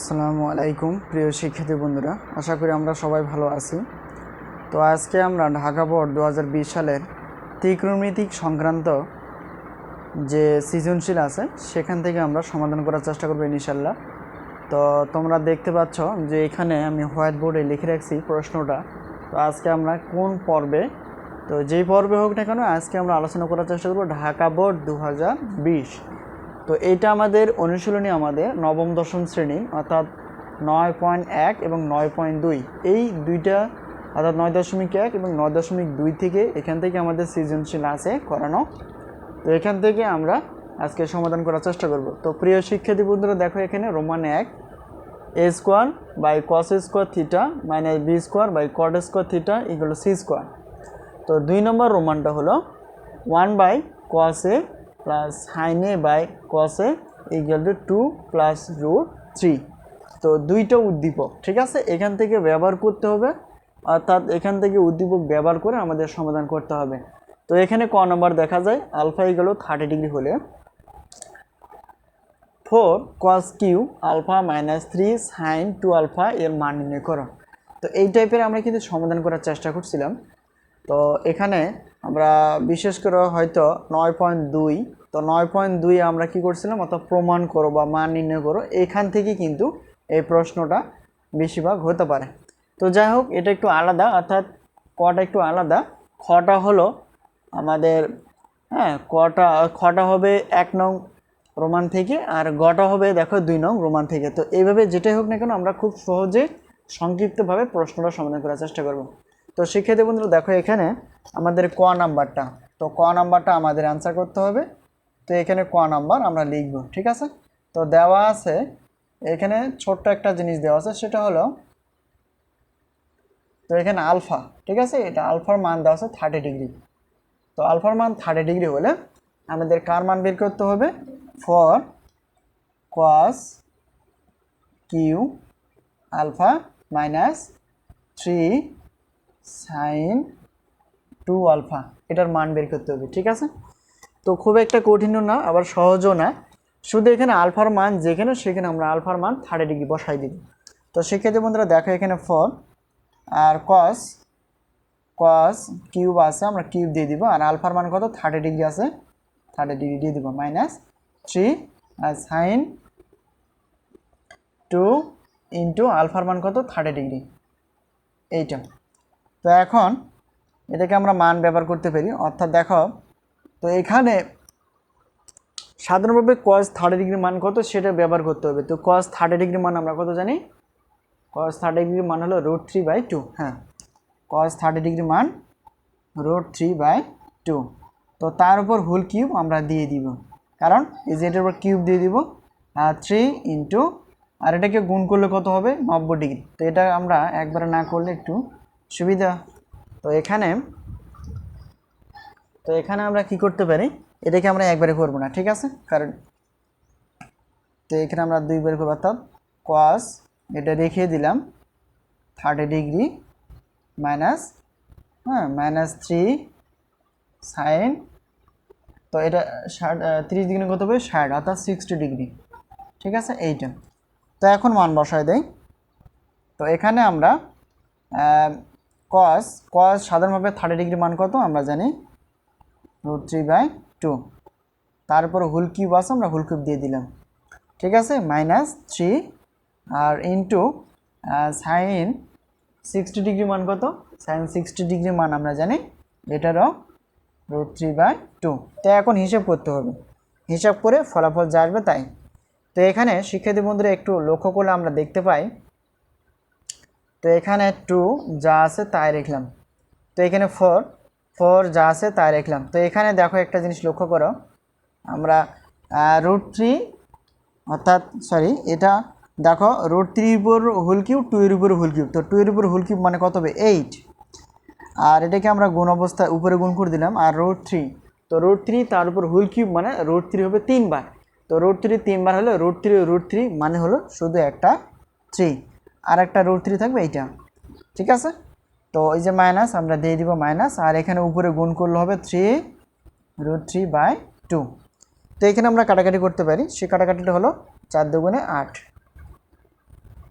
আসসালামু আলাইকুম প্রিয় শিক্ষার্থী বন্ধুরা, আশা করি আমরা সবাই ভালো আছি। তো আজকে আমরা ঢাকা বোর্ড 2020 সালের ত্রিকোণমিতিক সংক্রান্ত যে সৃজনশীল আছে সেখান থেকে আমরা সমাধান করার চেষ্টা করব ইনশাআল্লাহ। তো তোমরা দেখতে পাচ্ছ যে এখানে আমি হোয়াইট বোর্ডে লিখে রাখছি প্রশ্নটা। তো আজকে আমরা কোন পর্বে, তো যেই পর্বে হোক না কেন, আজকে আমরা আলোচনা করার চেষ্টা করব ঢাকা বোর্ড 2020। তো এইটা আমাদের অনুশীলনী, আমাদের নবম দশম শ্রেণী, অর্থাৎ 9.1 এবং 9.2 এই দুইটা, অর্থাৎ 9.1 এবং 9.2 থেকে এখান থেকে আমাদের সৃজনশীল আছে করানো। তো এখান থেকে আমরা আজকে সমাধান করার চেষ্টা করব। তো প্রিয় শিক্ষার্থী বন্ধুরা, দেখো এখানে Roman 1 a square by cos square theta minus B square by cot square theta equal to C square. তো 2 নম্বর রোমানটা হলো 1 by cos A plus sine A by cos A equal to 2 plus root 3। তো দুইটা উদ্দীপক, ঠিক আছে, এখান থেকে ব্যবহার করতে হবে, অর্থাৎ এখান থেকে উদ্দীপক ব্যবহার করে আমাদের সমাধান করতে হবে। তো এখানে ক নম্বর দেখা যায় আলফা ইকুয়াল 30 ডিগ্রি হলে 4 cos Q alpha minus 3 sine 2 alpha এর মান নির্ণয় করো। তো এই টাইপের আমরা কিন্তু সমাধান করার চেষ্টা করছিলাম। তো এখানে আমরা বিশেষ করে হয়তো 9.2, তো 9.2 আমরা কি করছিলাম, অর্থাৎ প্রমাণ করো বা মান নির্ণয় করো, এখান থেকে কিন্তু এই প্রশ্নটা বেশিরভাগ হতে পারে। তো যাই হোক, এটা একটু আলাদা, অর্থাৎ কটা একটু আলাদা। খটা হলো আমাদের, খটা হবে 1 নং রোমান থেকে, আর গটা হবে দেখো 2 নং রোমান থেকে। তো এইভাবে যেটাই হোক না কেন আমরা খুব সহজে সংক্ষিপ্তভাবে প্রশ্নটা সমাধান করার চেষ্টা করব। তো শিক্ষার্থী বন্ধুরা, দেখো এখানে আমাদের ক নাম্বারটা, তো ক নাম্বারটা আমাদের অ্যান্সার করতে হবে। তো এখানে ক নাম্বার আমরা লিখব, ঠিক আছে। তো দেওয়া আছে এখানে ছোট্ট একটা জিনিস দেওয়া আছে, সেটা হলো, তো এখানে আলফা, ঠিক আছে, এটা আলফার মান দেওয়া আছে 30 ডিগ্রি। তো আলফার মান 30 ডিগ্রি হলে আমাদের কার মান বের করতে হবে, 4 cos Q alpha minus 3 sine 2 alpha, এটার মান বের করতে হবে, ঠিক আছে। তো খুব একটা কঠিনও না, আবার সহজও না, শুধু এখানে আলফার মান যেখানে সেখানে আমরা আলফার মান 30 ডিগ্রি বসাই দিব। তো সেক্ষেত্রে বন্ধুরা দেখো এখানে 4 আর cos কিউব আছে, আমরা কিউব দিয়ে দিব, আর আলফার মান কত 30 ডিগ্রি আছে, 30 ডিগ্রি দিয়ে দিব, মাইনাস 3 আর সাইন 2 ইন্টু আলফার মান কত 30 ডিগ্রি, এইটা। তো এখন এটাকে আমরা মান ব্যবহার করতে পারি, অর্থাৎ দেখো, তো এখানে সাধারণভাবে cos 30 ডিগ্রি মান কত সেটা ব্যবহার করতে হবে। তো cos 30 ডিগ্রি মান আমরা কত জানি, cos 30 ডিগ্রি মান হলো √3/2। হ্যাঁ, cos 30 ডিগ্রি মান √3/2। তো তার উপর হোল কিউব আমরা দিয়ে দিব, কারণ এই যে এটার উপর কিউব দিয়ে দিব, 3 ইন্টু, আর এটাকে গুণ করলে কত হবে 90 ডিগ্রি। তো এটা আমরা একবারে না করলে একটু সুবিধা। তো এখানে আমরা কি করতে পারি, এটাকে আমরা একবারে করব না, ঠিক আছে, কারণ তো এখানে আমরা দুইবার করব, অর্থাৎ cos এটা রেখে দিলাম 30 ডিগ্রি মাইনাস, মাইনাস 3 সাইন, তো এটা 30 ডিগ্রি কত হবে 60, অর্থাৎ 60 ডিগ্রি, ঠিক আছে, এইটা। তো এখন মান বসায় দেই। তো এখানে আমরা cos সাধারণভাবে 30 ডিগ্রি মান কত আমরা জানি √3/2, তারপর হোল কিউব আছে, আমরা হোল কিউব দিয়ে দিলাম, ঠিক আছে, মাইনাস 3 আর ইন্টু সাইন 60 ডিগ্রি মান কত, সাইন 60 ডিগ্রি মান আমরা জানি এটারও √3/2। তো এখন হিসাব করতে হবে, হিসাব করে ফলাফল যা আসবে তাই। তো এখানে শিক্ষার্থী বন্ধুরা একটু লক্ষ্য করলে আমরা দেখতে পাই, তো এখানে 2 যা আছে তাই রাখলাম, তো এখানে 4 যা আছে তাই রাখলাম। তো এখানে দেখো একটা জিনিস লক্ষ্য করো, আমরা √3, অর্থাৎ সরি, এটা দেখো √3 উপর হোল কিউব, 2 এর উপর হোল কিউব, তো 2 এর উপর হোল কিউব মানে কত হবে 8, আর এটাকে আমরা গুণ অবস্থায় উপরে গুণ করে দিলাম, আর √3, তো √3 তার উপর হোল কিউব মানে √3 হবে 3 বার, তো √3 3 বার হলে √3 মানে হলো শুধু একটা 3, আর একটা √3 থাকবে এইটা, ঠিক আছে। তো এই যে মাইনাস আমরা দিয়ে দিব মাইনাস, আর এখানে উপরে গুণ করলে হবে 3 √3/2। তো এখানে আমরা কাটাকাটি করতে পারি, সেই কাটাকাটিটা হলো 4 × 2 = 8।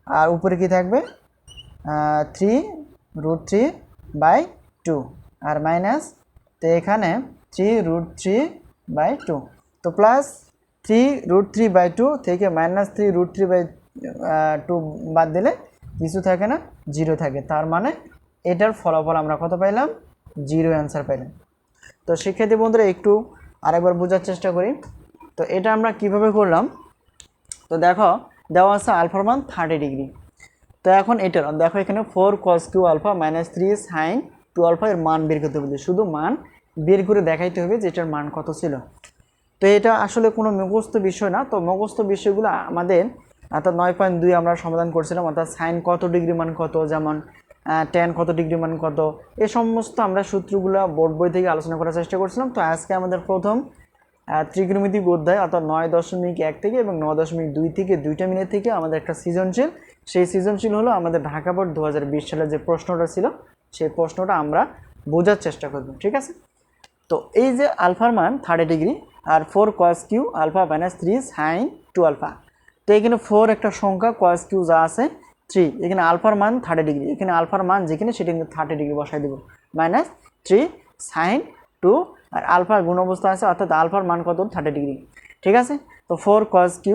আর উপরে কি থাকবে 3√3/2 আর মাইনাস, তো এখানে 3√3/2, তো প্লাস 3√3/2 থেকে -3√3/2 বাদ দিলে কিছু থাকে না, 0 থাকে। তার মানে এটার ফলাফল আমরা কত পাইলাম? 0 অ্যান্সার পাইলাম। তো শিক্ষার্থী বন্ধুরা একটু আরেকবার বোঝার চেষ্টা করি। তো এটা আমরা কিভাবে করলাম, তো দেখো দেওয়া আছে আলফার মান 30 ডিগ্রি। তো এখন এটার দেখো এখানে 4 cos q alpha -3 sin 2 alpha এর মান বের করতে হবে, শুধু মান বের করে দেখাইতে হবে যে এটার মান কত ছিল। তো এটা আসলে কোনো মুখস্থ বিষয় না, তো মুখস্থ বিষয়গুলো আমাদের অর্থাৎ 9.2 আমরা সমাধান করছিলাম, অর্থাৎ সাইন কত ডিগ্রি মান কত, যেমন ট্যান কত ডিগ্রি মান কত, এই সমস্ত আমরা সূত্রগুলো বোর্ড বই থেকে আলোচনা করার চেষ্টা করছিলাম। তো আজকে আমাদের প্রথম ত্রিকোণমিতিক অধ্যায় অর্থাৎ 9.1 থেকে এবং 9.2 থেকে 2টা মিনিট থেকে আমাদের একটা সৃজনশীল, সেই সৃজনশীল হলো আমাদের ঢাকা বোর্ড 2020 সালে যে প্রশ্নটা ছিল সেই প্রশ্নটা আমরা বোঝার চেষ্টা করব, ঠিক আছে। তো এই যে আলফার মান 30 ডিগ্রি আর 4 cos q alpha -3 sin 2 alpha, তো এখানে 4 একটা সংখ্যা, cos q যা আছে 3, এখানে আলফার মান 30 ডিগ্রি, এখানে আলফার মান যেখানে সেটা কিন্তু 30 ডিগ্রি বসাই দেব, -3 sin 2 আর আলফার গুণ অবস্থা আছে অর্থাৎ আলফার মান কত 30 ডিগ্রি, ঠিক আছে। তো 4 cos q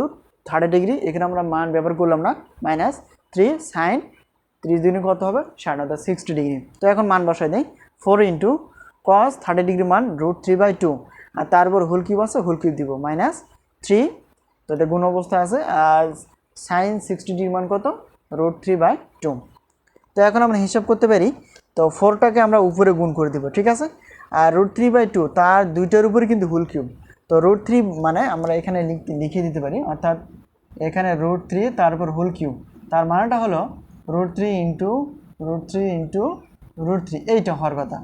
30 ডিগ্রি, এখানে আমরা মান ব্যবহার করলাম না, -3 sin 30 ডিগ্রি কত হবে 60 ডিগ্রি। তো এখন মান বসাই দেই, 4 × cos 30 ডিগ্রি মান √3/2 আর তারপর হোল কিউব আছে, হোল কিউব দিব -3, তো এটা গুণ অবস্থা আছে, আর sin 60 ডিগ্রি মান কত √3/2। তো এখন আমরা হিসাব করতে পারি, তো 4টাকে আমরা উপরে গুণ করে দিব, ঠিক আছে। আর √3/2 তার দুইটার উপরে কিন্তু হোল কিউব, তো √3 মানে আমরা এখানে লিখে দিতে পারি, অর্থাৎ এখানে √3 তারপর হোল কিউব, তার মানেটা হলো √3 × √3 এইটা হওয়ার কথা।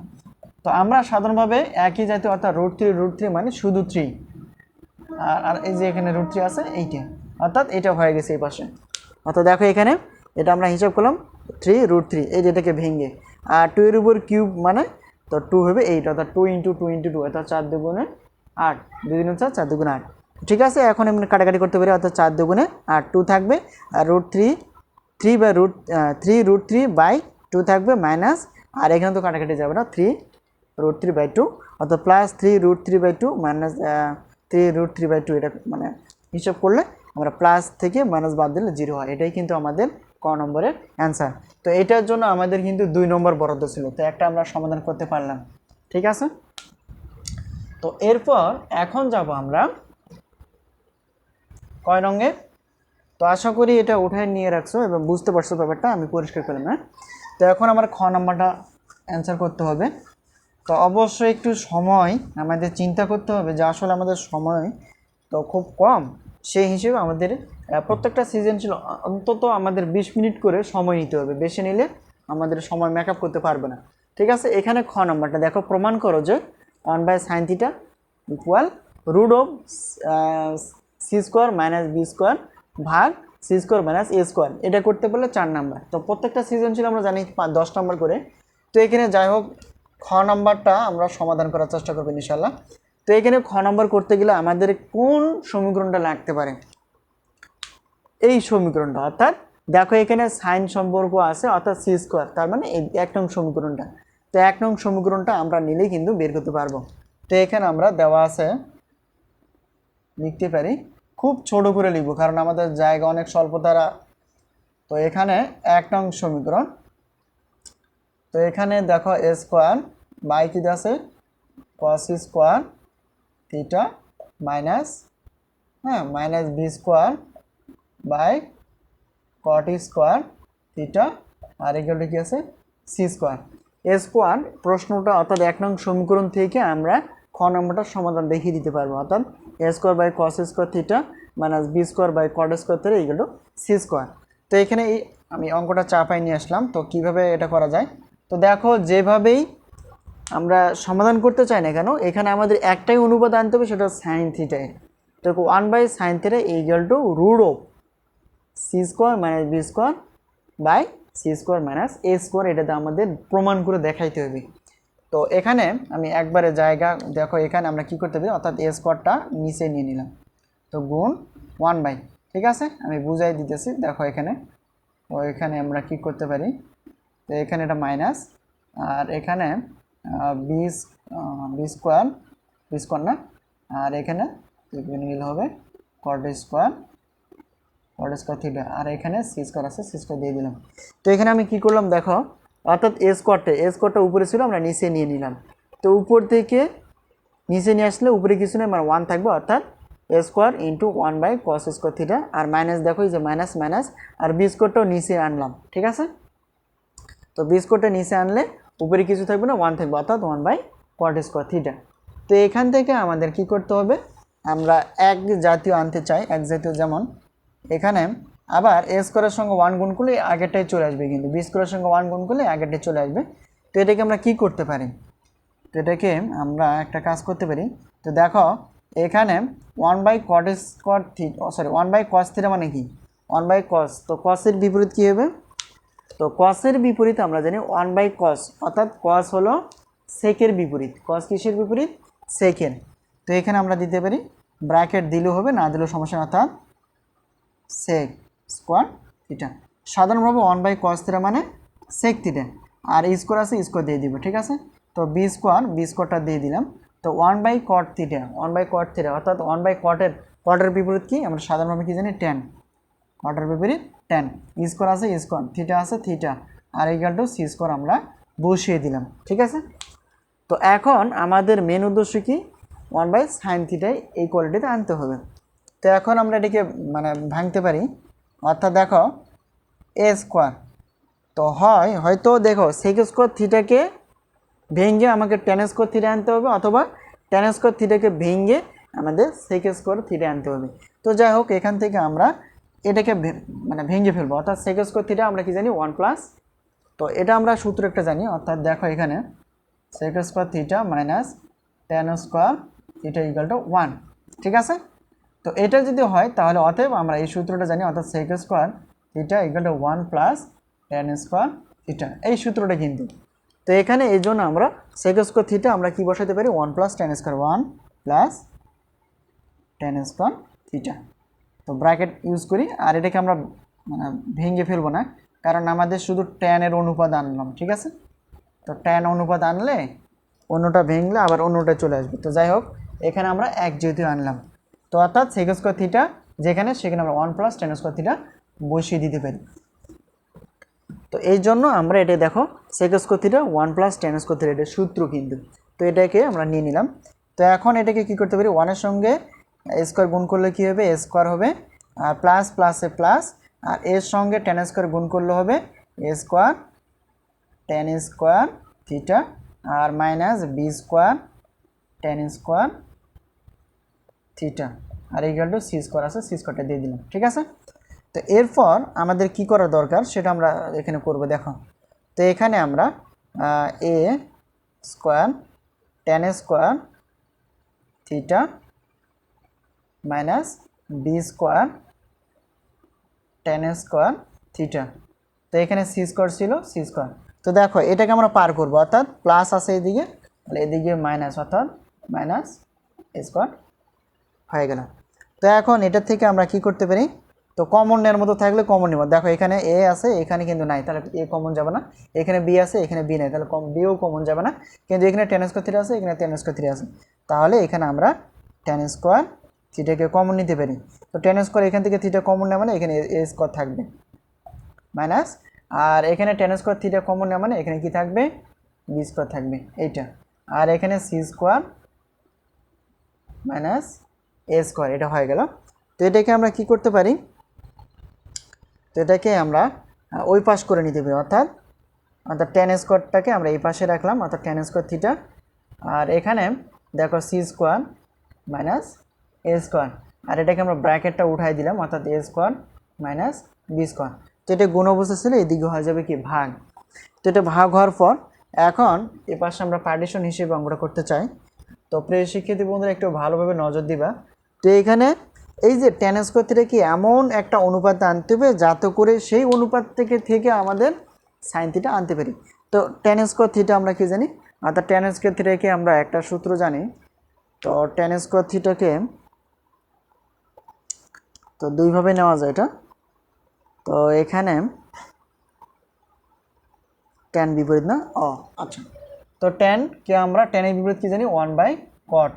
তো আমরা সাধারণভাবে একই জাতীয় অর্থাৎ √3 মানে শুধু 3, আর এই যে এখানে √3 আছে এইটা, অর্থাৎ এটা হয়ে গেছে এই পাশে। অর্থাৎ দেখো এখানে এটা আমরা হিসাব করলাম 3√3, এই যেটাকে ভেঙে, আর 2 এর উপর কিউব মানে তো 2 হবে 8, অর্থাৎ 2 × 2 × 2 অর্থাৎ 4 দুগুণে 8, 2 × 4 4 দুগুণে 8, ঠিক আছে। এখন আমরা কাটাকাটি করতে পারি, অর্থাৎ 4 দুগুণে 8, 2 থাকবে আর √3/2 থাকবে মাইনাস, আর এখানে তো কাটাকাটি যাবে না, 3√3/2 অর্থাৎ প্লাস 3√3/2 মাইনাস 3√3/2, এটা মানে হিসাব করলে আমরা প্লাস থেকে মাইনাস বাদ দিলে 0 হয়, এটাই কিন্তু আমাদের ক নম্বরের অ্যান্সার। তো এটার জন্য আমাদের কিন্তু 2 নম্বর বরাদ্দ ছিল, তো একটা আমরা সমাধান করতে পারলাম, ঠিক আছে। তো এরপর এখন যাব আমরা কয় রঙে, তো আশা করি এটা উঠায় নিয়ে রাখছো এবং বুঝতে পারছো ব্যাপারটা, আমি পরিষ্কার করলাম, হ্যাঁ। তো এখন আমার খ নাম্বারটা অ্যান্সার করতে হবে। তো অবশ্যই একটু সময় আমাদের চিন্তা করতে হবে যে আসলে আমাদের সময় তো খুব কম, সেই হিসেবে আমাদের প্রত্যেকটা সৃজনশীল অন্তত আমাদের 20 মিনিট করে সময় নিতে হবে, বেশি নিলে আমাদের সময় মেকআপ করতে পারবে না, ঠিক আছে। এখানে খ নাম্বারটা দেখো, প্রমাণ করো যে 1/sin θ ইকুয়াল √c² - b² ভাগ c² - a², এটা করতে পারলে 4 নাম্বার। তো প্রত্যেকটা সৃজনশীল আমরা জানি 10 নাম্বার করে, তো এখানে যাই হোক খ নাম্বারটা আমরা সমাধান করার চেষ্টা করবো ইনশাল্লাহ। তো এখানে খ নাম্বার করতে গেলে আমাদের কোন সমীকরণটা লাগতে পারে, এই সমীকরণটা, অর্থাৎ দেখো এখানে সাইন সম্পর্ক আছে অর্থাৎ c², তার মানে এই 1 নং সমীকরণটা। তো 1 নং সমীকরণটা আমরা নিলেই কিন্তু বের করতে পারবো। তো এখানে আমরা দেওয়া আছে লিখতে পারি, খুব ছোট করে লিখবো কারণ আমাদের জায়গা অনেক স্বল্প দ্বারা। তো এখানে 1 নং সমীকরণ, তো এখানে দেখো a² বাই কি আছে cos² θ minus b² by cot² θ আর এগুলো কি আছে c²। a² প্রশ্নটা অর্থাৎ 1 নং সমীকরণ থেকে আমরা খ নম্বরটার সমাধান দেখিয়ে দিতে পারবো, অর্থাৎ a² by cos² θ minus b² by cot² θ এগুলো c²। তো এখানে আমি অঙ্কটা চাপাই নিয়ে আসলাম, তো কিভাবে এটা করা যায়। তো দেখো যেভাবেই আমরা সমাধান করতে চাই না কেন, এখানে আমাদের একটাই অনুপাত আনতে হবে, সেটা সাইন থিটায়। তো 1/sin θ √c² - b² by c² - a², এটাতে আমাদের প্রমাণ করে দেখাইতে হবে। তো এখানে আমি একবারে জায়গা দেখো, এখানে আমরা কি করতে পারি, অর্থাৎ a²টা নিচে নিয়ে নিলাম, তো গুণ 1/, ঠিক আছে। আমি বুঝাই দিতেছি, দেখো এখানে তো এখানে আমরা কি করতে পারি, তো এখানে এটা মাইনাস, আর এখানে বিশ স্কোয়ার না, আর এখানে মিল হবে কট স্কোয়ার থিটা, আর এখানে সি স্কোয়ার আছে, সি স্কোয়ার দিয়ে দিলাম। তো এখানে আমি কি করলাম দেখো, অর্থাৎ এ স্কোয়ারটা উপরে ছিল, আমরা নিচে নিয়ে নিলাম। তো উপর থেকে নিচে নিয়ে আসলে উপরে কিছু নেই, মানে 1 থাকবে, অর্থাৎ A square into 1/cos square theta. আর মাইনাস দেখো এই যে মাইনাস মাইনাস, আর বি স্কোয়ারটাও নিচে আনলাম, ঠিক আছে। তো বি স্কোয়ারটা নিচে আনলে উপরে কিছু থাকবে না, 1 থাকবে, অর্থাৎ 1/cot স্কোয়ার থিটা। তো এখান থেকে আমাদের কি করতে হবে, আমরা এক জাতীয় আনতে চাই, এক জাতীয়, যেমন এখানে আবার এ স্কোয়ারের সঙ্গে 1 গুণ করলে আগেরটাই চলে আসবে, কিন্তু বি স্কোয়ারের সঙ্গে 1 গুণ করলে আগেরটাই চলে আসবে। তো এটাকে আমরা কি করতে পারি, তো এটাকে আমরা একটা কাজ করতে পারি। তো দেখো এখানে 1/cot square theta, sorry 1/cos theta মানে কি, 1/cos, তো কসের বিপরীত কী হবে, তো কসের বিপরীত আমরা জানি 1/cos, অর্থাৎ কস হলো সেকের বিপরীত, কস কিসের বিপরীত, সেকের। তো এখানে আমরা দিতে পারি ব্র্যাকেট দিলেও হবে, না দিলেও সমস্যা, অর্থাৎ সেক স্কোয়ার থিটা। সাধারণভাবে 1/cos থিটা মানে সেক থিটা, আর স্কোয়ার আছে, স্কোয়ার দিয়ে দিব, ঠিক আছে। তো বি স্কোয়ারটা দিয়ে দিলাম। তো 1/cot থিটা, অর্থাৎ 1/cotএর বিপরীত কি, আমরা সাধারণভাবে কি জানি, ট্যান, কটের বিপরীত ট্যান, স্কোয়ার আছে স্কোয়ার, থিটা আছে থিটা, আর ইকুয়াল টু সি স্কোয়ার আমরা বসিয়ে দিলাম, ঠিক আছে। তো এখন আমাদের মেন উদ্দেশ্য কি, 1/sin থিটাই এই কোয়ালিটিতে আনতে হবে। তো এখন আমরা এটিকে মানে ভাঙতে পারি, অর্থাৎ দেখো এ স্কোয়ার, তো হয়তো দেখো সেক স্কোয়ার থিটাকে ভেঙে আমাকে ট্যান স্কোয়ার থিটা আনতে হবে, অথবা ট্যান স্কোয়ার থিটাকে ভেঙে আমাদের সেক স্কোয়ার থিটা আনতে হবে। তো যাই হোক, এখান থেকে আমরা এটাকে মানে ভেঙে ফেলবো, অর্থাৎ সেক স্কোয়ার থিটা আমরা কি জানি 1+, তো এটা আমরা সূত্র একটা জানি, অর্থাৎ দেখো এখানে sec square theta minus tan square theta equal to 1, ঠিক আছে। তো এটা যদি হয় তাহলে অতএব আমরা এই সূত্রটা জানি, অর্থাৎ sec square theta equal to 1+ tan square theta, এই সূত্রটা কিন্তু। তো এখানে এই জন্য আমরা সেক স্কোয়ার থিটা আমরা কি বসাতে পারি, 1+ tan square, 1+ tan square theta. তো ব্র্যাকেট ইউজ করি, আর এটাকে আমরা মানে ভেঙে ফেলবো না, কারণ আমাদের শুধু ট্যানের অনুপাত আনলাম, ঠিক আছে। তো ট্যান অনুপাত আনলে অন্যটা ভেঙলে আবার অন্যটা চলে আসবে। তো যাই হোক, এখানে আমরা এক যেহেতু আনলাম, তো অর্থাৎ সেক স্কোয়ার থিটা যেখানে, সেখানে আমরা 1+ ট্যান স্কোয়ার থিটা বসিয়ে দিতে পারি। তো এই জন্য আমরা এটা দেখো sec square theta 1+ tan square theta, এটা সূত্র কিন্তু। তো এটাকে আমরা নিয়ে নিলাম। তো এখন এটাকে কি করতে পারি, 1-এর সঙ্গে স্কোয়ার গুণ করলে কী হবে, এ স্কোয়ার হবে, আর প্লাস প্লাসে প্লাস, আর এর সঙ্গে ট্যান স্কোয়ার গুণ করলে হবে A square tan square theta, আর minus B square tan square theta, আর ইকুয়াল টু সি স্কোয়ার আছে, সি স্কোয়ারটা দিয়ে দিলাম, ঠিক আছে। তো এরপর আমাদের কি করা দরকার সেটা আমরা এখানে করব, দেখো। তো এখানে আমরা A square tan square theta minus B square tan square theta, তো এখানে সি স্কোয়ার ছিল, সি স্কোয়ার। তো দেখো এটাকে আমরা পার করবো, অর্থাৎ প্লাস আছে এদিকে, তাহলে এদিকে মাইনাস, অর্থাৎ মাইনাস স্কোয়ার হয়ে গেল। তো এখন এটার থেকে আমরা কি করতে পারি, তো কমন নেওয়ার মতো থাকলে কমন নেব, দেখো এখানে এ আছে, এখানে কিন্তু নাই, তাহলে এ কমন যাবে না, এখানে বি আছে, এখানে বি নাই, তাহলে বিও কমন যাবে না, কিন্তু এখানে ট্যান স্কোয়ার থিটা আছে, এখানে ট্যান স্কোয়ার থিটা আছে, তাহলে এখানে আমরা ট্যান স্কোয়ার থিটাকে কমন নিতে পারি। তো ট্যান স্কোয়ার এখান থেকে থিটা কমন নেওয়া মানে এখানে এ স্কোয়ার থাকবে মাইনাস, আর এখানে ট্যান স্কোয়ার থিটা কমন নেওয়া মানে এখানে কি থাকবে, বি স্কোয়ার থাকবে এইটা, আর এখানে C square minus A square, এটা হয়ে গেল। তো এটাকে আমরা কি করতে পারি, তো এটাকে আমরা ওই পাশ করে নিতে পারি, অর্থাৎ ট্যান স্কোয়ারটাকে আমরা এই পাশে রাখলাম, অর্থাৎ ট্যান স্কোয়ার থিটা, আর এখানে দেখো C square minus A square, আর এটাকে আমরা ব্র্যাকেটটা উঠাই দিলাম, অর্থাৎ A square minus B square. তো এটা গুণ অবস্থা ছিল, এদিকে হয়ে যাবে কি ভাগ। তো এটা ভাগ হওয়ার পর এখন এ পাশে আমরা পার্টিশন হিসেবে অঙ্কটা করতে চাই। তো প্রিয় শিক্ষার্থী বন্ধুরা একটু ভালোভাবে নজর দিবা। তো এখানে এই যে ট্যান স্কোয়ার থিটা কি এমন একটা অনুপাত আনতে হবে যাতে করে সেই অনুপাত থেকে আমাদের সাইন থিটা আনতে পারি। তো ট্যান স্কোয়ার থিটা আমরা কি জানি, অর্থাৎ ট্যান স্কোয়ার থিটাকে আমরা একটা সূত্র জানি। তো ট্যান স্কোয়ার থিটাকে তো দুইভাবে নেওয়া যায় এটা। তো এখানে tan বিপরীত না, আচ্ছা। তো tan কে আমরা tan এর বিপরীত কি জানি 1/cot,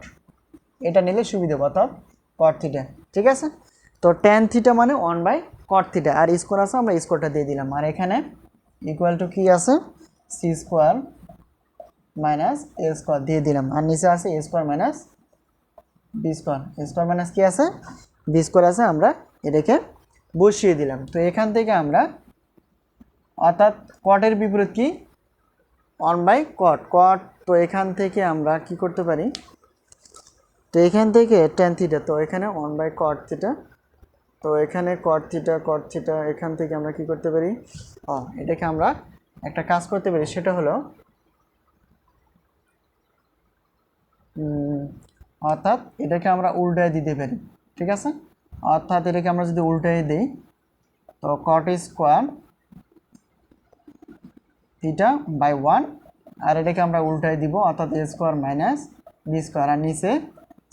এটা নিলে সুবিধা হবে, অর্থাৎ cot থিটা। ঠিক আছে, তো tan থিটা মানে 1/cot থিটা, আর স্কোয়ার আছে আমরা স্কোয়ারটা দিয়ে দিলাম, আর এখানে ইকুয়াল টু কি আছে c square minus a square দিয়ে দিলাম, আর নিচে আছে a square minus b square, a square minus কি আছে b স্কোয়ার আছে, আমরা এটাকে বসিয়ে দিলাম। তো এখান থেকে আমরা অর্থাৎ কটের বিপরীত কি 1/cot, তো এখান থেকে আমরা কি করতে পারি, তো এখান থেকে tan থিটা, তো এখানে 1/cot থিটা, তো এখানে cot থিটা, এখান থেকে আমরা কি করতে পারি, এটাকে আমরা একটা কাজ করতে পারি, সেটা হলো অর্থাৎ এটাকে আমরা উল্টায় দিতে পারি। ঠিক আছে, অর্থাৎ এটাকে আমরা যদি উল্টায় দিই, তো cot স্কোয়ার থিটা বাই 1, আর এটাকে আমরা উল্টায় দিব, অর্থাৎ a square minus b square, আর নিচে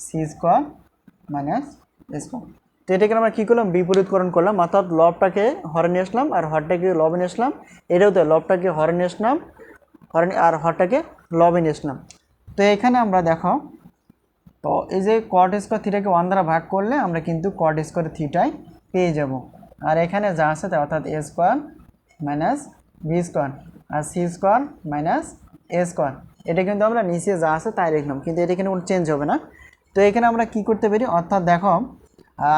c square minus a square. তো এটাকে আমরা কী করলাম, বিপরীতকরণ করলাম, অর্থাৎ লবটাকে হরে নিয়ে আসলাম আর হরটাকে লবে নিয়ে আসলাম, এটাও তো লবটাকে হরে নিয়ে আসলাম, আর হরটাকে লবে নিয়ে আসলাম। তো এখানে আমরা দেখো, তো এই যে cot স্কোয়ার থিটাকে 1 দ্বারা ভাগ করলে আমরা কিন্তু cot স্কোয়ার থিটাই পেয়ে যাব, আর এখানে যা আছে তাই, অর্থাৎ a square minus b square আর c square minus a square, এটা কিন্তু আমরা নিচে যা আছে তাই লিখলাম, কিন্তু এটা কিন্তু কোনো চেঞ্জ হবে না। তো এখানে আমরা কি করতে পারি, অর্থাৎ দেখো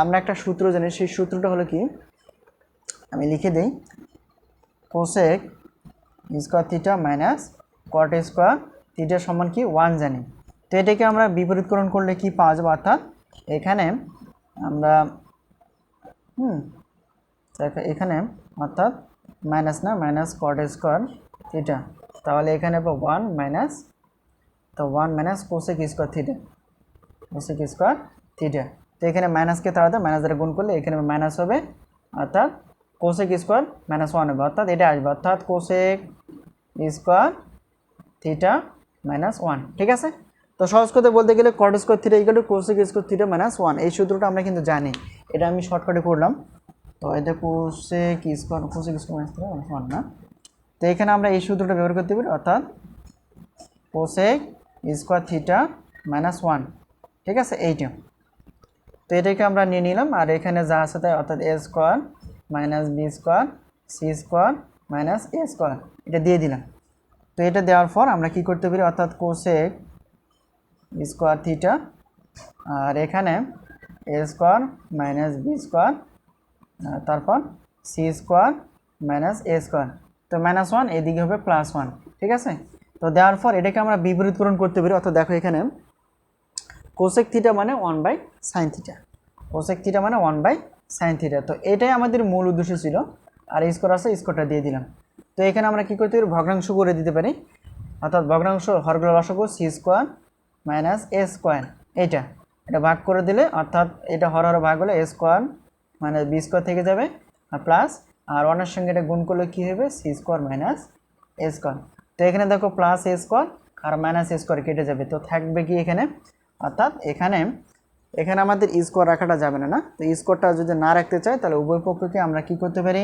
আমরা একটা সূত্র জানি, সেই সূত্রটা হলো কি, আমি লিখে দিই, cosec square theta minus cot square theta সমান কি 1 জানি। তো এটাকে আমরা বিপরীতকরণ করলে কি পাওয়া যাবে, অর্থাৎ এখানে আমরা এখানে অর্থাৎ মাইনাস না, মাইনাস cot স্কোয়ার থিটা, তাহলে এখানে 1 মাইনাস, তো 1 মাইনাস কোসেক স্কোয়ার থিটা, তো এখানে মাইনাসকে তাড়াতে মাইনাস দ্বারা গুণ করলে এখানে মাইনাস হবে, অর্থাৎ কোসেক স্কোয়ার মাইনাস 1 হবে, অর্থাৎ এটা আসবে, অর্থাৎ কোসেক স্কোয়ার থিটা মাইনাস 1। ঠিক আছে, তো সহজ কথা বলতে গেলে cot square theta equal two cosec square theta minus 1, এই সূত্রটা আমরা কিন্তু জানি, এটা আমি শর্টকাটে করলাম। তো এটা কোসেক স্কোয়ার মাইনাস 1 না, তো এখানে আমরা এই সূত্রটা ব্যবহার করতে পারি, অর্থাৎ কোসেক স্কোয়ার থিটা মাইনাস 1। ঠিক আছে, এইটা, তো এটাকে আমরা নিয়ে নিলাম, আর এখানে যা আছে তাই, অর্থাৎ a square minus b square c square minus a square, এটা দিয়ে দিলাম। তো এটা দেওয়ার পর আমরা কি করতে পারি, অর্থাৎ কোসেক স্কোয়ার থিটা, আর এখানে a square minus b square, তারপর c square minus a square, তো মাইনাস 1 এদিকে হবে প্লাস 1। ঠিক আছে, তো দেওয়ার পর এটাকে আমরা বিপরীতকরণ করতে পারি, অর্থাৎ দেখো এখানে কোসেক থিটা মানে 1/sin থিটা, কোসেক থিটা মানে 1/sin থিটা, তো এটাই আমাদের মূল উদ্দেশ্য ছিল, আর স্কোয়ার আছে স্কোয়ারটা দিয়ে দিলাম। তো এখানে আমরা কি করতে পারি, ভগ্নাংশ করে দিতে পারি, অর্থাৎ ভগ্নাংশ হরগুলো লসাগু c square minus a square, এটা ভাগ করে দিলে, অর্থাৎ এটা হর ভাগ হলে a square minus b square থেকে যাবে, আর প্লাস, আর 1 সঙ্গে এটা গুণ করলে কী হবে, c square minus a square. তো এখানে দেখো প্লাস a স্কোয়ার আর মাইনাস a স্কোয়ার কেটে যাবে, তো থাকবে কি এখানে, অর্থাৎ এখানে আমাদের স্কোয়ার রাখাটা যাবে না, তো স্কোয়ারটা যদি না রাখতে চাই তাহলে উভয় পক্ষকে আমরা কি করতে পারি,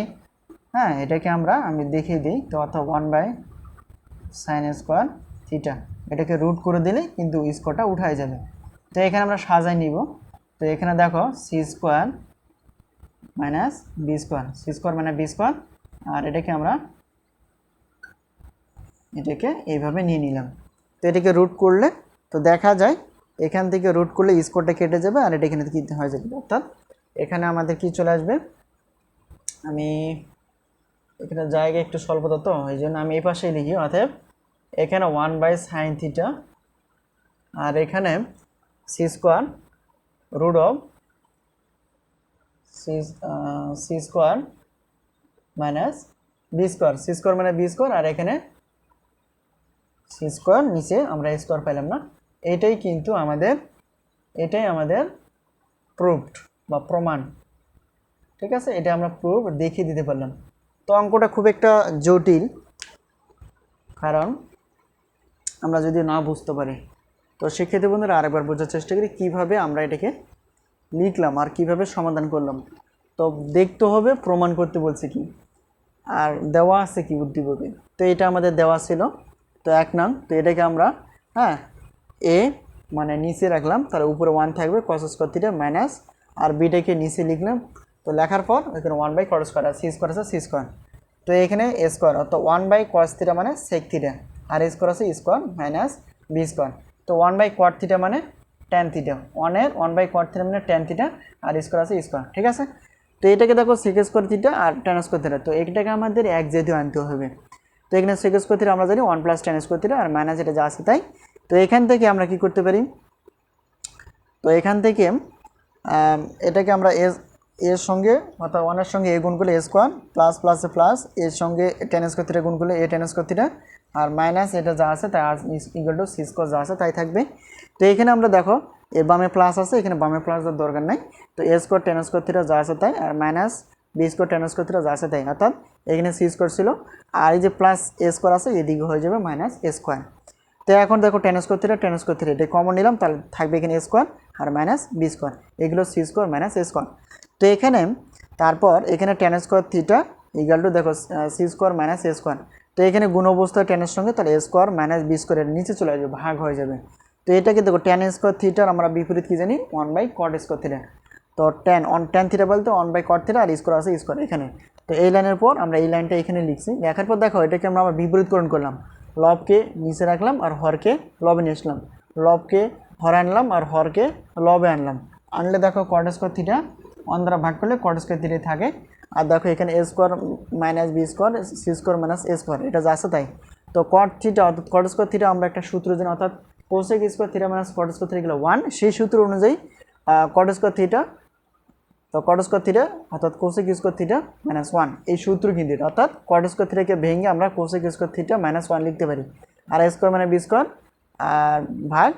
হ্যাঁ এটাকে আমি দেখিয়ে দিই, তো অর্থাৎ 1/sin স্কোয়ার থিটা, এটাকে রুট করে দিলে কিন্তু স্কোয়ারটা উঠাই যাবে। তো এখানে আমরা সাজাই নিব, তো এখানে দেখো c square minus b square, c square minus b square, আর এটাকে আমরা এইভাবে নিয়ে নিলাম। তো এটাকে রুট করলে তো দেখা যায় এখান থেকে রুট করলে স্কোয়ারটা কেটে যাবে, আর এটা এখানে কি হয়ে যাবে, অর্থাৎ এখানে আমাদের কি চলে আসবে, আমি এখানে জায়গা একটু স্বল্পতা, তো এই জন্য আমি এই পাশেই লিখি, অতএব এখানে 1/sin থিটা, আর এখানে c square root of c square minus b square, c square মানে b স্কোয়ার, আর এখানে c স্কোয়ার, নিচে আমরা স্কোয়ার পাইলাম না, এটাই কিন্তু আমাদের প্রুফড বা প্রমাণ। ঠিক আছে, এটা আমরা প্রুফ দেখিয়ে দিতে পারলাম। তো অঙ্কটা খুব একটা জটিল, কারণ আমরা যদি না বুঝতে পারি, তো সেক্ষেত্রে বন্ধুরা আরেকবার বোঝার চেষ্টা করি কীভাবে আমরা এটাকে লিখলাম আর কিভাবে সমাধান করলাম। তো দেখতে হবে প্রমাণ করতে বলছে কি, আর দেওয়া আছে কি উদ্দীপকে। তো এটা আমাদের দেওয়া ছিল, তো 1 নং। তো এটাকে আমরা হ্যাঁ এ মানে নিচে রাখলাম, তাহলে উপরে 1 থাকবে cos স্কয়ার থিটা মাইনাস, আর বিটাকে নিচে লিখলাম। তো লেখার পর এখানে 1/cot স্কয়ার আর সি স্কয়ার আছে সি স্কয়ার। তো এখানে এ স্কয়ার অর্থাৎ 1/cos থিটা মানে sec থিটা, আর এ স্কয়ার আছে স্কয়ার মাইনাস বি স্কয়ার। তো 1/cot থিটা মানে tan থিটা, 1/cot থিটা মানে tan থিটা, আর স্কয়ার আছে স্কয়ার। ঠিক আছে, তো এটাকে দেখো sec স্কয়ার থিটা আর tan স্কয়ার থিটা, তো এটাকে আমাদের এক জাতীয় আনতে হবে। তো এখানে sec স্কয়ার থিটা আমরা জানি 1 + tan স্কয়ার থিটা আর মাইনাস এটা যা আছে তাই। তো এখান থেকে আমরা কি করতে পারি, তো এখান থেকে এটাকে আমরা এর সঙ্গে অর্থাৎ 1 এর সঙ্গে এ গুণ করলে এ স্কয়ার প্লাস প্লাসে প্লাস, এর সঙ্গে tan স্কয়ার থিটা গুণ করলে এ tan স্কয়ার থিটা, আর মাইনাস এটা যা আছে তাই ইকুয়াল টু সি স্কয়ার যা আছে তাই থাকবে। তো এখানে আমরা দেখো এর বামে প্লাস আছে, এখানে বামে প্লাস দেওয়ার দরকার নাই। তো A square tan square theta যা আছে তাই, আর minus B square tan square theta যা আছে তাই, অর্থাৎ এখানে সি স্কয়ার ছিল আর এই যে প্লাস এ স্কয়ার আছে এদিকে হয়ে যাবে মাইনাস এ স্কয়ার। তো এখন দেখো tan স্কয়ার থিটা এটা কমন নিলাম, তাহলে থাকবে এখানে A square R minus B square, এগুলো C square minus A square. তো এখানে তারপর এখানে tan square theta equal two দেখো C square minus A square. তো এখানে গুণ অবস্থায় tan এর সঙ্গে, তাহলে এ স্কয়ার মাইনাস বি স্কয়ারের নিচে চলে যাবে, ভাগ হয়ে যাবে। তো এটাকে দেখো tan স্কয়ার থিটার আমরা বিপরীত কি জানি 1/cot স্কয়ার থিটা। তো tan থিটা বলতে 1/cot থিটা আর স্কয়ার আছে স্কয়ার এখানে। তো এই লাইনের পর আমরা এই লাইনটা এখানে লিখছি, লেখার পর দেখো এটাকে আমরা আবার বিপরীতকরণ করলাম, লবকে নিচে রাখলাম আর হরকে লবে নিয়ে আসলাম, লবকে হরে আনলাম আর হরকে লবে আনলাম, আনলে দেখো cot স্কয়ার থিটা 1 দ্বারা ভাগ করলে cot স্কয়ার থিটা থাকে। আর দেখো এখানে A square minus B square C square minus A square, এটা যা আছে তাই। তো cot থিটা অর্থাৎ cot স্কয়ার থিটা আমরা একটা সূত্র জানি, অর্থাৎ cosec square theta minus cot square theta গেল 1, সেই সূত্র অনুযায়ী cot স্কয়ার থিটা, তো cot স্কয়ার থিটা অর্থাৎ cosec স্কয়ার থিটা মাইনাস 1, এই সূত্র কিন্তু এটা, অর্থাৎ cot স্কয়ার থিটাকে ভেঙে আমরা cosec স্কয়ার থিটা মাইনাস 1 লিখতে পারি, আর এ স্কয়ার মানে বি স্কয়ার আর ভাগ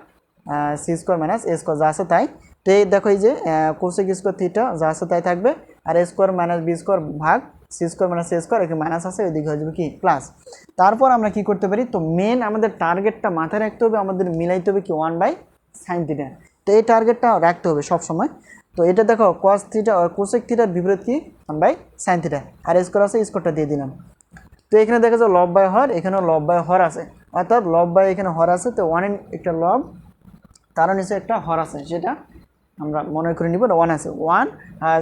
C square minus A square যা আছে তাই। তো এই দেখো এই যে cosec স্কয়ার থিটা যা আছে তাই থাকবে, আর এ স্কয়ার মাইনাস বি স্কয়ার ভাগ C square minus A square, এখানে মাইনাস আছে ওইদিকে হয়ে যাবে কি প্লাস। তারপর আমরা কি করতে পারি, তো মেন আমাদের টার্গেটটা মাথায় রাখতে হবে, আমাদের মিলাইতে হবে কি 1/sin থিটা। তো এই টার্গেটটা রাখতে হবে সব সময়। তো এটা দেখো cos থিটা cosec থিটার বিপরীত কি 1/sin থিটা, আর স্কয়ার আছে স্কয়ারটা দিয়ে দিলাম। তো এখানে দেখা যাচ্ছে লব বাই হর, এখানেও লব বাই হর আছে, অর্থাৎ লব বাই এখানে হর আছে, তো 1 এর একটা লব তার নিচে একটা হর আছে, সেটা আমরা মনে করে নিব 1 আছে 1 আর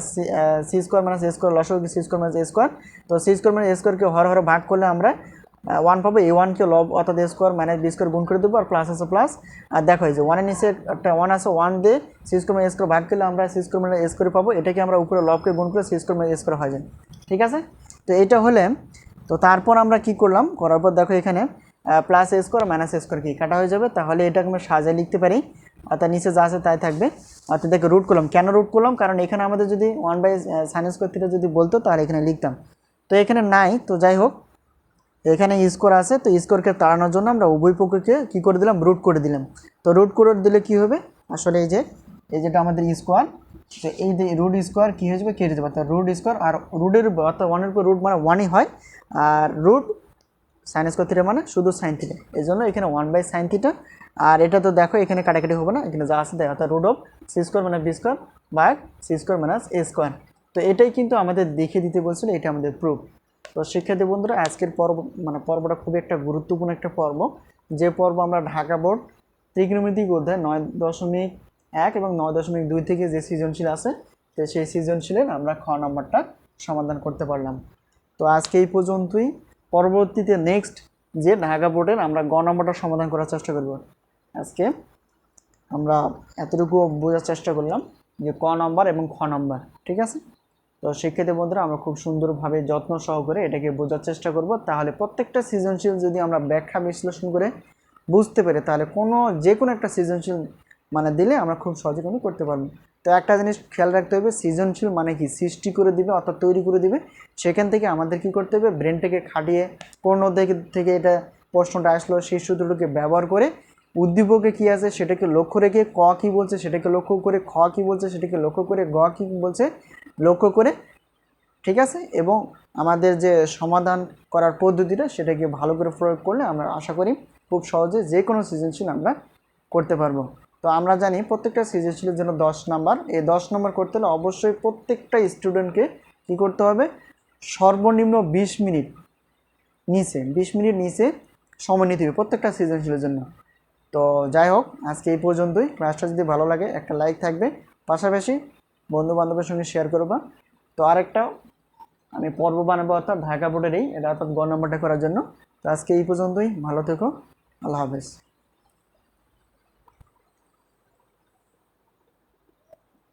C square minus A square, লসাগু C square minus A square. তো সি স্কয়ার মাইনাস এ স্কয়ারকে হর হরে ভাগ করলে আমরা 1 পাবো, এই 1 কে লব অর্থাৎ এ স্কয়ার মাইনাস বি স্কয়ার গুণ করে দেবো, আর প্লাস আছে প্লাস। আর দেখো এই যে 1 এর নিচে একটা 1 আছে, 1 দিয়ে C square minus A square ভাগ করলে আমরা C square minus A square পাবো, এটাকে আমরা উপরে লবকে গুণ করে C square minus A square হয়ে যায়। ঠিক আছে, তো এটা হলে, তো তারপর আমরা কি করলাম, করার পর দেখো এখানে plus A square minus A square কি কাটা হয়ে যাবে, তাহলে এটাকে আমরা সাজিয়ে লিখতে পারি, অর্থাৎ নিচে যা আছে তাই থাকবে। অর্থাৎ দেখো রুট করলাম, কেন রুট করলাম, কারণ এখানে আমাদের যদি 1/sin স্কয়ার থিটা যদি বলতো তাহলে এখানে লিখতাম, তো এখানে নাই। তো যাই হোক এখানে স্কোয়ার আছে, তো স্কোয়ারকে তাড়ানোর জন্য আমরা উভয় পক্ষকে কী করে দিলাম, রুট করে দিলাম। তো রুট করে দিলে কি হবে, আসলে এই যেটা আমাদের স্কোয়ার, তো এই যে রুট স্কোয়ার কী হয়ে যাবে, কেটে যাবে, অর্থাৎ রুট স্কোয়ার, আর রুটের অর্থাৎ 1 এর উপর রুট মানে 1ই হয়, আর রুট সাইন স্কোয়ার থিটা মানে শুধু সাইন থিটা, এই জন্য এখানে 1/sin থিটা। আর এটা তো দেখো এখানে কাটাকাটি হবে না, এখানে যা আছে দেয়, অর্থাৎ রুট অফ সি স্কোয়ার মানে B square by C square minus A square. তো এটাই কিন্তু আমাদের দেখিয়ে দিতে বলছিল, এটা আমাদের প্রুফ। তো শিক্ষার্থী বন্ধুরা আজকের পর্বটা খুবই একটা গুরুত্বপূর্ণ একটা পর্ব, যে পর্ব আমরা ঢাকা বোর্ড ত্রিকোণমিতিক অধ্যায় 9.1 এবং 9.2 থেকে যে সৃজনশীল আছে, তো সেই সৃজনশীলের আমরা খ নম্বরটা সমাধান করতে পারলাম। তো আজকে এই পর্যন্তই, পরবর্তীতে নেক্সট যে ঢাকা বোর্ডের আমরা গ নম্বরটা সমাধান করার চেষ্টা করব। আজকে আমরা এতটুকু বোঝার চেষ্টা করলাম যে ক নম্বর এবং খ নম্বর, ঠিক আছে। তো শিক্ষার্থী বন্ধুরা আমরা খুব সুন্দরভাবে যত্ন সহকারে এটাকে বোঝার চেষ্টা করব, তাহলে প্রত্যেকটা সৃজনশীল যদি আমরা ব্যাখ্যা বিশ্লেষণ করে বুঝতে পারি, তাহলে যে কোনো একটা সৃজনশীল মানে দিলে আমরা খুব সহজে কিন্তু করতে পারবো। তো একটা জিনিস খেয়াল রাখতে হবে, সৃজনশীল মানে কি, সৃষ্টি করে দিবে অর্থাৎ তৈরি করে দিবে, সেখান থেকে আমাদের কি করতে হবে, ব্রেনটাকে খাটিয়ে কোন থেকে এটা প্রশ্নটা আসলো সেই সূত্রটাকে ব্যবহার করে উদ্দীপকে কী আছে সেটাকে লক্ষ্য রেখে ক কী বলছে সেটাকে লক্ষ্য করে, খ কী বলছে সেটাকে লক্ষ্য করে, গ কী বলছে লক্ষ্য করে, ঠিক আছে। এবং আমাদের যে সমাধান করার পদ্ধতিটা সেটাকে ভালো করে প্রয়োগ করলে আমরা আশা করি খুব সহজে যে কোনো সৃজনশীল আমরা করতে পারবো। তো আমরা জানি প্রত্যেকটা সৃজনশীলের জন্য 10 নাম্বার। এই 10 নাম্বার করতে হলে অবশ্যই প্রত্যেকটা স্টুডেন্টকে কী করতে হবে, সর্বনিম্ন 20 মিনিট নিচে সময় নিতে হবে প্রত্যেকটা সৃজনশীলের জন্য। তো যাই হোক, আজকে এই পর্যন্তই। ক্লাসটা যদি ভালো লাগে একটা লাইক থাকবে, পাশাপাশি বন্ধু বান্ধবের সঙ্গে শেয়ার করবা। তো আরেকটা আমি পর্ব বানাবো, অর্থাৎ ঢাকা বোর্ডেরই, এটা অর্থাৎ গ নম্বরটা করার জন্য। তো আজকে এই পর্যন্তই, ভালো থেকো, আল্লাহ হাফেজ।